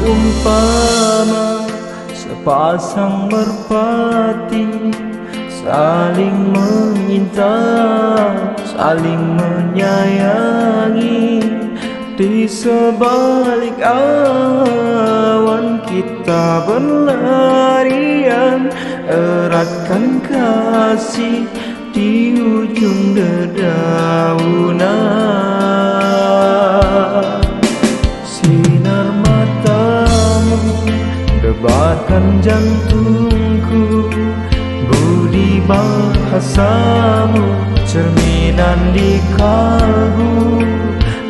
umpama sepasang merpati, saling meminta, saling menyayangi. Di sebalik awan kita berlarian, eratkan kasih di ujung dedaunan. Sinar matamu debarkan jantungku, budi bahasamu cerminan di kalbu.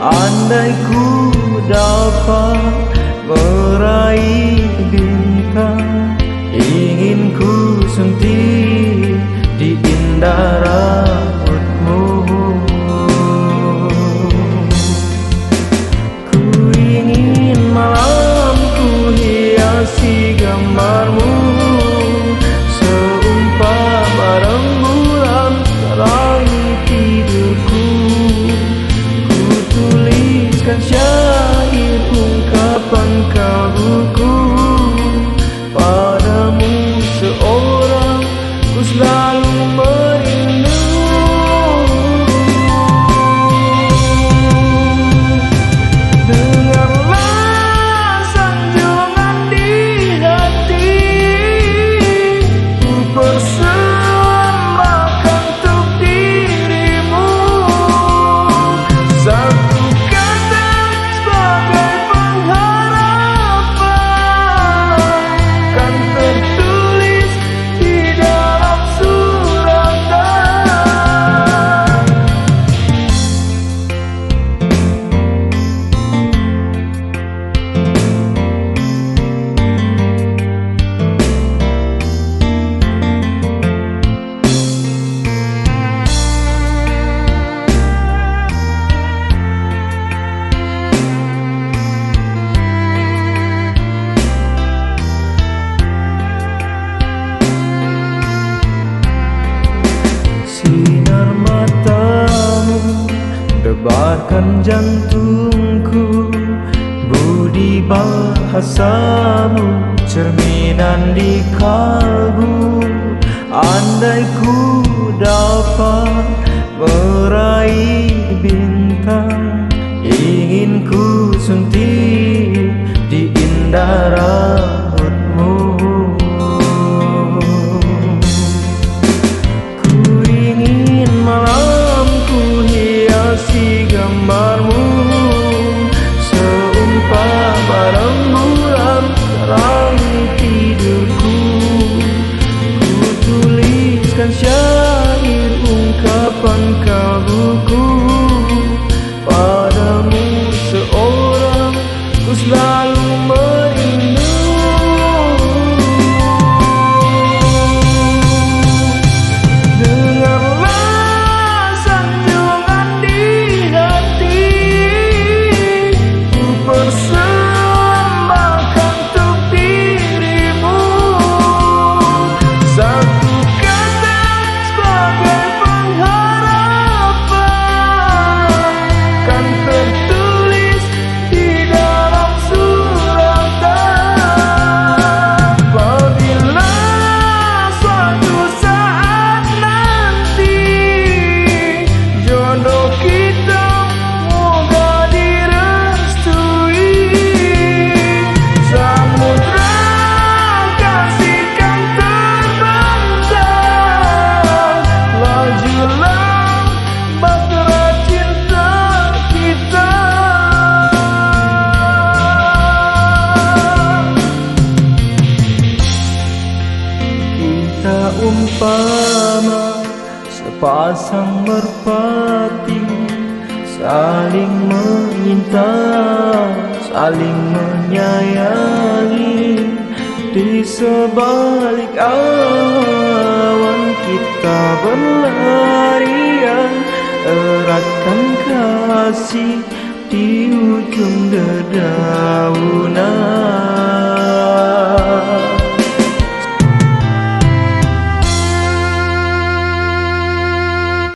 Andai ku dapat meraih bintang, ingin ku sentuh di indah rambutmu. Ku ingin malam ku hiasi gambarmu, seumpama rembulan terangi tidurku. Tuliskan syair ungkapan kalbuku padamu seorang, ku selalu merindu. Dengarlah sanjungan di hati, ku persembahkan untuk dirimu. Satu kata sebagai pengharapan, kan tertulis di dalam suratan. Sinar matamu debarkan jantungku, budi bahasamu cerminan di kalbu. Andai ku dapat meraih bintang, ingin ku sentuh di indah rambutmu. Malam ku hiasi gambarmu, seumpama rembulan terangi tidurku. Ku tuliskan syair ungkapan kalbuku padamu seorang, ku selalu merindu. Umpama sepasang merpati, saling meminta, saling menyayangi. Di sebalik awan kita berlarian, eratkan kasih di ujung dedaunan.